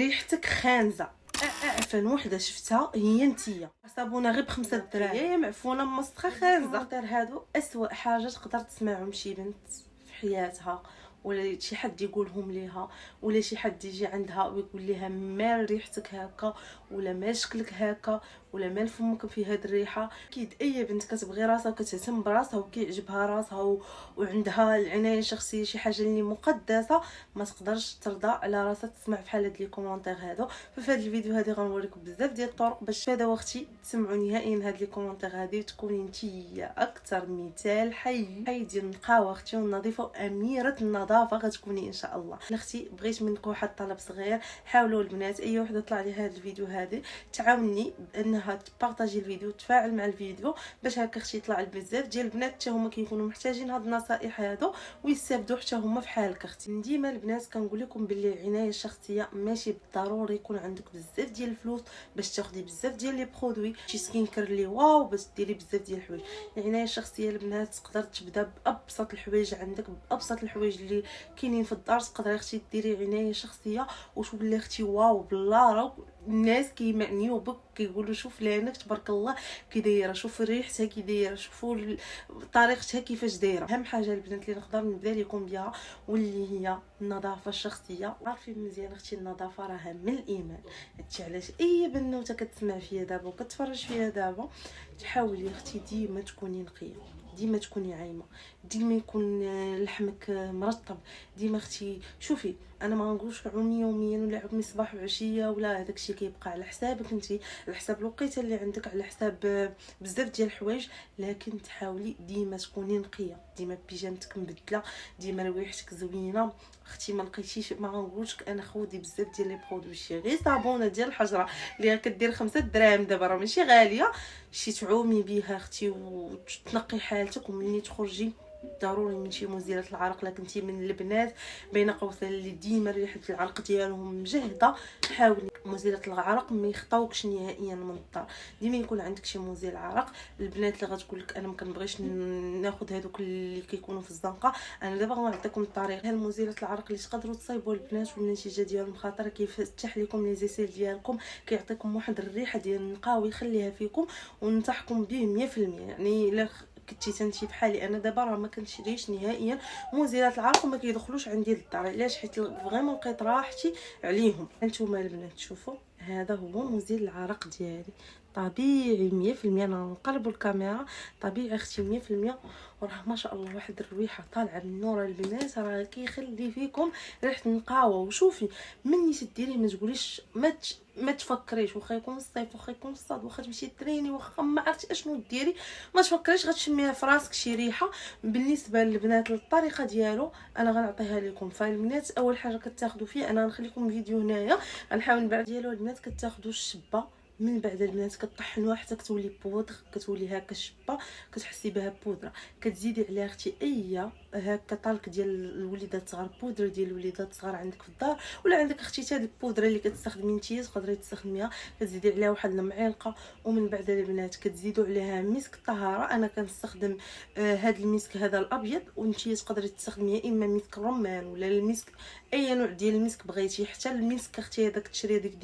ريحتك خانزه. اعفن وحده شفتها هي نتيا، صابونه غير ب5 دراهم، هي معفونه مسخه خانزه. هادو اسوأ حاجه تقدر تسمعهم شي بنت في حياتها، ولا شي حد يقولهم ليها، ولا شي حد يجي عندها ويقول لها مال ريحتك هكا، ولا مال شكلك هكا، ولا مال فمك في هاد الريحه. اكيد اي بنت كتبغي راسها وكتهتم براسها وكيعجبها راسها وعندها العنايه الشخصيه شي حاجه اللي مقدسه، ما تقدرش ترضى على راسها تسمع بحال هاد لي كومونتير هادو. ففي هاد الفيديو هادي غنوريكم بزاف ديال الطرق باش هذا وقتي تسمعوا نهائيا هاد لي كومونتير هادي وتكوني نتيا اكثر مثال حي ديال النقاوه اختي والنظيفه واميره النظافه غتكوني ان شاء الله. اختي بغيت منكم واحد الطلب صغير، حاولوا البنات اي وحده طلع لي هاد الفيديو هادي تعاوني بانها تبارطاجي الفيديو وتفاعل مع الفيديو باش هكا اختي يطلع بزاف ديال البنات حتى هما كيكونوا محتاجين هاد النصائح هادو ويستافدوا حتى هما فحالك اختي. ديما البنات كنقول لكم باللي العنايه الشخصيه ماشي بالضروري يكون عندك بزاف ديال الفلوس باش تاخدي بزاف ديال لي برودوي شي سكين كير اللي واو باش ديري بزاف ديال الحوايج. العنايه الشخصيه البنات تقدر تبدا بابسط الحوايج عندك، بابسط الحوايج اللي كاينين في الدار. تقدري اختي ديري عنايه شخصيه وتولي اختي واو بالله، الناس كيمعنيو بك كيقولوا شوف لعينك تبارك الله كي دايره، شوف ريحتها كي دايره، شوفوا طريقتها كيفاش دايره. اهم حاجه البنات اللي نقدر نبدا لكم بها واللي هي النظافه الشخصيه. عارفين مزيان اختي النظافه راها من الايمان. هادشي علاش اي بنوته كتسمع فيا دابا وكتفرج فيا دابا تحاولي اختي ديما تكوني نقيه، ديما تكوني عايمه، ديما يكون لحمك مرطب، ديما اختي شوفي. انا ما نقولش عومي يوميا ولا عومي صباح وعشيه ولا هذاك الشيء كيبقى على حسابك انت، على حساب الوقيته اللي عندك، على حساب بزاف ديال الحوايج، لكن تحاولي ديما تكوني نقيه، ديما بيجامتك مبدله، ديما رويحتك زوينه اختي. ما لقيتيش ما غنقولش انا خودي بزاف ديال لي برودوي، شي غير صابونه ديال الحجره اللي كدير 5 دراهم دابا راه ماشي غاليه، شي تعومي بها اختي وتنقي حالتك. ومني تخرجي ضروري من شي مزيلات العرق. لكن انت من البنات بين قوسين اللي ديما ريحه العرق ديالهم مجهده، حاولي مزيلات العرق ما يخطاوكش نهائيا من الدار. ديما يكون عندك شي مزيل عرق. البنات اللي غتقول لك انا ما كنبغيش ناخذ هذوك اللي كيكونوا في الزنقه، انا دابا غنعطيكم الطريقه المزيلات العرق اللي تقدروا تصايبوا البنات والنتيجه ديالهم خاطر كيفتح لكم لي زيسيل ديالكم، كيعطيكم واحد الريحه ديال النقاوه يخليها فيكم وننصحكم به 100%. يعني الا كنتي تنتي بحالي انا دابا راه ما كنشريش نهائيا مزيلات العرق وما كيدخلوش عندي للدار. علاش؟ حيت فريمون لقيت راحتي عليهم. انتوما البنات شوفوا هذا هو مزيل العرق ديالي طبيعي 100%. انا نقلب الكاميرا طبيعي اختي 100%، وراه ما شاء الله واحد الرويحه طالعه من نور البنات راه كيخلي فيكم ريحه النقاوه. وشوفي مني تديريه ما تقوليش ما تفكريش، واخا يكون الصيف واخا يكون الصاد واخا تمشي تريني واخا ما عرفتي اشنو ديري، ما تفكريش غتشميها في راسك شي ريحه. بالنسبه للبنات الطريقه ديالو انا غنعطيها لكم. فالبنات اول حاجه كتاخذوا فيه، انا غنخليكم الفيديو هنايا غنحاول نبعد ديالو. البنات كتاخذوا الشبه، من بعد البنات كطحنوها حتى كتولي بودغ، كتولي هكا الشبه كتحسي بها بودره. كتزيدي عليها اختي اي هكا طالك ديال الوليدات الصغار، بودره ديال الوليدات الصغار عندك في الدار، ولا عندك اختي هاد البودره اللي كتستخدمي نتيا تقدري تستخدميها، كتزيدي عليها واحد المعلقه. ومن بعد البنات كتزيدوا عليها مسك الطهاره. انا كنستخدم هاد المسك هذا الابيض، ونتيا تقدري تستخدمي اما مسك الرمان ولا المسك اي نوع ديال المسك بغيتي. حتى المسك اختي هذاك تشري هذيك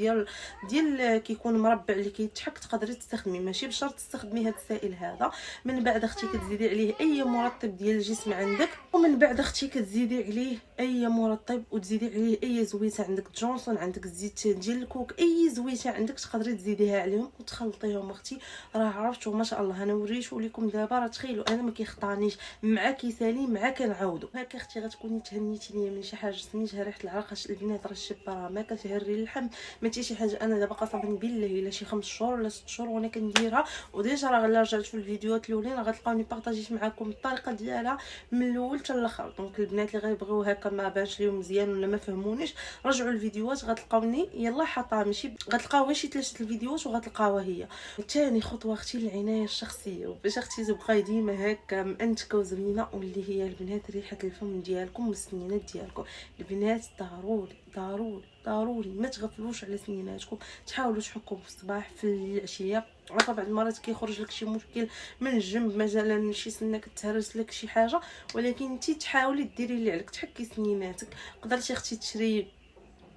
ديال كيكون مربع اللي كيتحك تقدري تستخدمي، ماشي بشرط تستخدمي هذا السائل هذا. من بعد اختي كتزيدي عليه اي مرطب ديال الجسم عندك، ومن بعد اختي كتزيدي عليه اي مرطب وتزيدي عليه اي زويته عندك جونسون، عندك الزيت ديال الكوك، اي زويته عندك تقدري تزيديها عليهم وتخلطيهم اختي. راه عرفتوا ما شاء الله انا وريتو لكم دابا، راه تخيلوا انا ما كيخطانيش مع كيسالي مع كنعاودو هكا اختي. غتكوني تهنيتيني من شي حاجه سميتها ريحه العرق. البنات راه الشبه راه ما كتهري اللحم ما حتى شي حاجه. انا دابا قسما بالله الا شي 5 شهور ولا 6 شهور وانا كنديرها، وديجا راه الا رجعت في الفيديوهات الاولين راه غتلقاوني بارطاجيت معكم الطريقه ديالها من الاول حتى الاخر. دونك البنات اللي غيبغيو هكا ما بانش ليهم مزيان ولا ما فهمونيش رجعوا الفيديوهات غتلقاوني يلا حاطه، ماشي غتلقاوها شي 3 الفيديوهات وغتلقاوها هي. ثاني خطوه اختي العنايه الشخصيه، وباش اختي تبقاي ديما هكا مأنتكه وزوينه، واللي هي البنات ريحه الفم ديالكم والسنينات ديالكم. البنات ضروري ضروري ضروري ما تغفلوش على سنيناتكم، تحاولوا تحكوا في الصباح في العشيه. عارفه بعض المرات كيخرج لك شي مشكل من الجنب مثلا شي سنه كتهرس لك شي حاجه، ولكن انت تحاولي ديري اللي عليك تحكي سنيناتك. قدرتي اختي تشري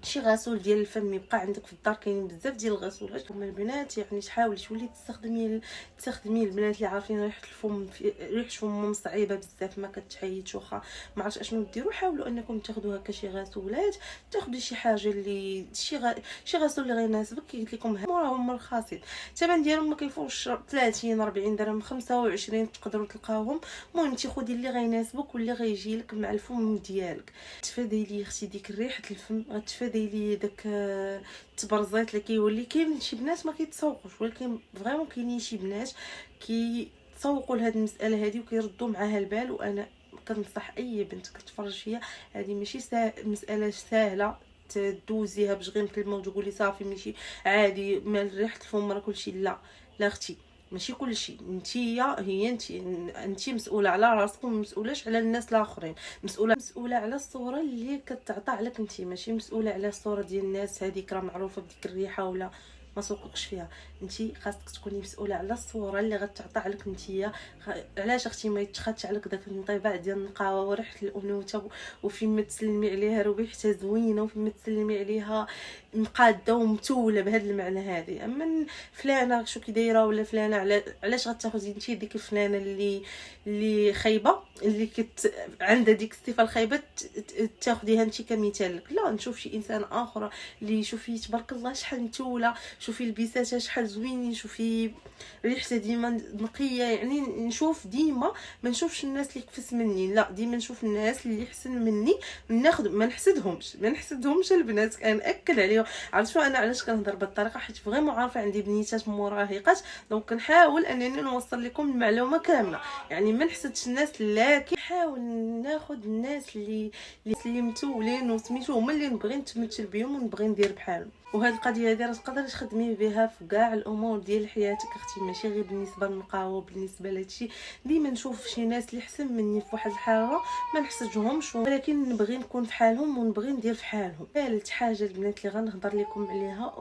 شي غسول ديال الفم يبقى عندك في الدار، كاينين بزاف ديال الغسولات. هما البنات يعني تحاولي تولي تستخدمي البنات اللي عارفين ريحه الفم، ريحه فمهم صعيبه بزاف ما كتحيدش، واخا ما عرفتش اشنو ديروا، حاولوا انكم تاخذوا هكا شي غسولات، تاخذوا شي حاجه اللي شي غسول اللي غيناسبك. كي قلت لكم هما رخاصين، الثمن ديالهم ما كيفوقش 30 40 درهم 25 تقدروا تلقاوهم. المهم انت خدي اللي غيناسبك واللي غيجي لك مع الفم ديالك. تفادي لي اختي ديك ريحه الفم، غتفادي لي داك التبرزيط اللي كيولي. كاين شي بنات ما كيتسوقوش، ولكن فريمون كاينين شي بنات كيتسوقوا لهاد المساله هذه وكيردوا معاها البال. وانا كنصح اي بنت كتفرج فيا، هذه ماشي مساله سهله تدوزيها باش غير كلمه وتقولي صافي ماشي عادي مال ريحه الفم راه كلشي. لا لا اختي، ماشي كلشي. انت مسؤوله على راسك وما مسؤولاش على الناس الاخرين، مسؤوله على الصوره اللي كتعطى عليك انت، ماشي مسؤوله على الصوره ديال الناس هذيك راه معروفه بديك الريحه ولا ما سوقكش فيها. انت خاصك تكوني مسؤوله على الصوره اللي غتعطى عليك انت. علاش اختي ما يتخدش عليك داك الانطباع ديال النقاوه وريحه الانوثه، وفين ما تسلمي عليها ريحتها زوينه، وفين ما تسلمي عليها مقاده ومتوله بهذا المعنى هذه. اما فلانه شو كي دايره ولا فلانه علاش غتاخذي انت ديك الفلانه اللي خايبه، اللي عندها ديك الصفه الخايبه تاخذيها انت كمثال لك؟ لا، نشوف شي انسان اخر اللي شوفي تبارك الله شحال متوله، شوفي لبساتها شحال زوينين، شوفي ريحتها ديما نقيه. يعني نشوف ديما، ما نشوفش الناس اللي كفس مني، لا ديما نشوف الناس اللي احسن مني ناخذ. ما نحسدهمش البنات، كنأكد عليهم. عرفت شو انا علاش كنهضر بالطريقه؟ حيت فريمون عارفه عندي بنيتات مراهقات، دونك كنحاول انني نوصل لكم المعلومه كامله. يعني ما نحسدش الناس، لكن نحاول ناخذ الناس اللي متولين وسميتو هما اللي نبغي نتمثل بهم ونبغي ندير بحالهم. وهاد القضيه هذه راه تقدري تخدمي بها في كاع الامور ديال حياتك اختي، ماشي غير بالنسبه للنقاوه. بالنسبه لهادشي ديما نشوف شي ناس اللي احسن مني في واحد الحاجه ما نحسدهمش، ولكن نبغي نكون بحالهم ونبغي ندير بحالهم. ثالث حاجه البنات اللي غنهضر لكم عليها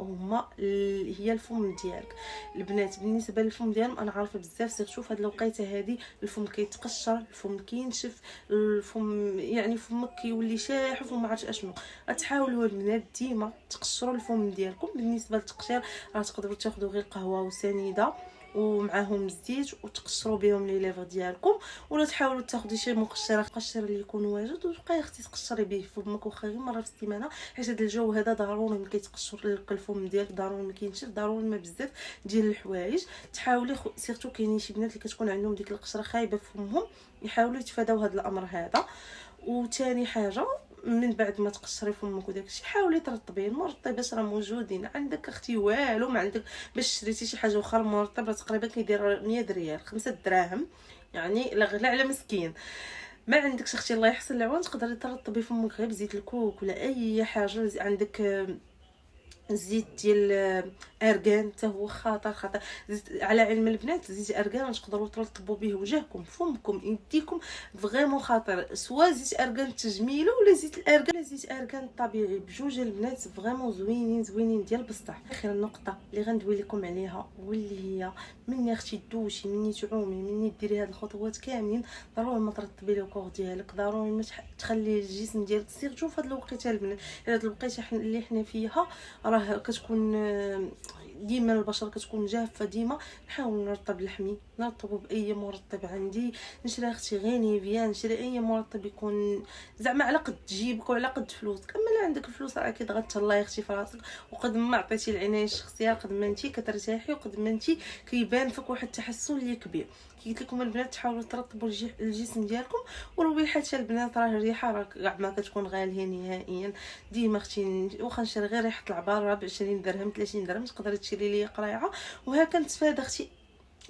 هي الفم ديالك. البنات بالنسبه للفم ديالهم انا عارفه بزاف سيرتو في هاد الوقيته هذه الفم كيتقشر، الفم كينشف، الفم يعني فمك كيولي شاحف وما عرفتش اشنو. غتحاولوا البنات ديما تقشروا الفم ديالكم. بالنسبه للتقشير راه تقدروا تاخذوا غير قهوه وسنيده ومعاهم الزيت وتقشروا بهم لي ليفر ديالكم، ولا تحاولوا تاخذوا شي مقشر اللي يكون واجد وتبقاي اختي تقشري به فمك واخا غير مره في السيمانه. حيت هذا الجو هذا ضروري ملي كيتقشر لك الفم ديالك، ضروري ما كينشف، ضروري ما بزاف ديال الحوايج. تحاولي سيرتو كاينين شي بنات اللي كتكون عندهم ديك القشره خايبه في فمهم، يحاولوا يتفاداو هذا الامر هذا. وثاني حاجه من بعد ما تقشري فمك وداكشي حاولي ترطبيه. المرطبات راه موجودين عندك اختي، والو ما عندك باش شريتي شي حاجه واخا المرطب راه تقريبا كيدير 100 ريال 5 دراهم، يعني لا غلا على مسكين. ما عندكش اختي الله يحسن العوان تقدري ترطبي فمك غير بزيت الكوك ولا اي حاجه. عندك الزيت ديال ارغان حتى هو خطر. زيت على علم البنات، زيت ارغان تقدروا ترطبوا به وجهكم فمكم يديكم فريمون خطر. سواء زيت ارغان التجميل ولا زيت ارغان الطبيعي، بجوج البنات فريمون زوينين ديال بصح. اخر نقطه اللي غندوي لكم عليها واللي هي مني اختي دوشي، مني تعومي، مني ديري هاد الخطوات كاملين، ضروري ما ترطبي لو كور ديالك، ضروري ما تخلي الجسم ديالك سيرتو في هاد الوقيته البنات. هاد الوقيته اللي حنا فيها راه كتكون ديما البشره كتكون جافه. ديما نحاول نرطب لحمي، نرطبه باي مرطب عندي. نشري اختي غير نيفيا، نشري اي مرطب يكون زعما على قد جيبك وعلى قد فلوسك. اما لا عندك الفلوس راه اكيد غتهلاي اختي في راسك، وقد ما عطيتي العنايه الشخصيه قد ما انت كترتاحي، وقد ما انت كيبان فيك واحد التحسن اللي كبير. كي قلت لكم البنات تحاولوا ترطبوا الجسم ديالكم. والريحه تاع البنات راه الريحه راه كاع ما كتكون غاليه نهائيا. ديما اختي واخا نشري غير ريحه العبار راه ب 20 درهم 30 درهم تقدري تشري لي قريعه. وهكا نتفادى اختي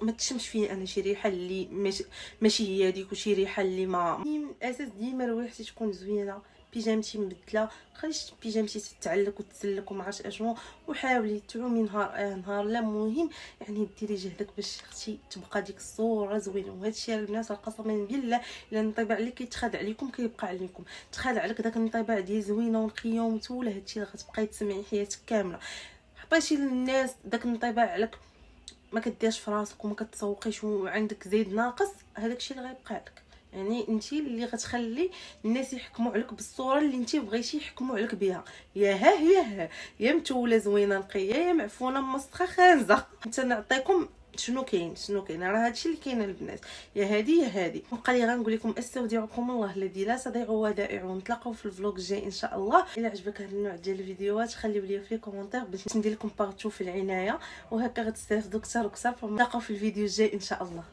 ما تشمش فيا انا شي ريحه اللي ماشي هي هذيك، وشي ريحه اللي ما الاساس ديما ريحتي تكون زوينه. بيجامتي مبدله، خليش بيجامتي تتعلق وتسلك وما عرفتش اشنو. وحاولي تعومي نهار لا مهم، يعني ديري جهدك باش اختي تبقى ديك الصوره زوينه. وهذا الشيء البنات قسما بالله الا الانطباع اللي كيتخاد عليكم كيبقى عليكم. تخاد عليك داك الانطباع ديال زوينه ونقيه ومتوله، هذا الشيء غتبقاي تسمعي حياتك كامله. عطيتي للناس داك الانطباع عليك ما كديرش في راسك وما كتسوقيش وعندك زايد ناقص، هذاك الشيء اللي غيبقى لك. يعني انت اللي غتخلي الناس يحكموا عليك بالصوره اللي انت بغيتي يحكموا عليك بها. يا ها يا ها، يا متوله زوينه نقيه، يا معفونه مسخه خانزه. انت نعطيكم شنو كاين راه هادشي اللي كاين البنات. يا هادي يا هادي. بقى لي غنقول لكم استودعكم الله الذي لا تضيع ودائعه، ونتلاقاو في الفلوق الجاي ان شاء الله. الا عجبك هذا النوع ديال الفيديوهات خليو لي في كومونتير باش ندير لكم بارطو في العنايه، وهكا غتستافدوا اكثر واكثر. فنتلاقاو في الفيديو الجاي ان شاء الله.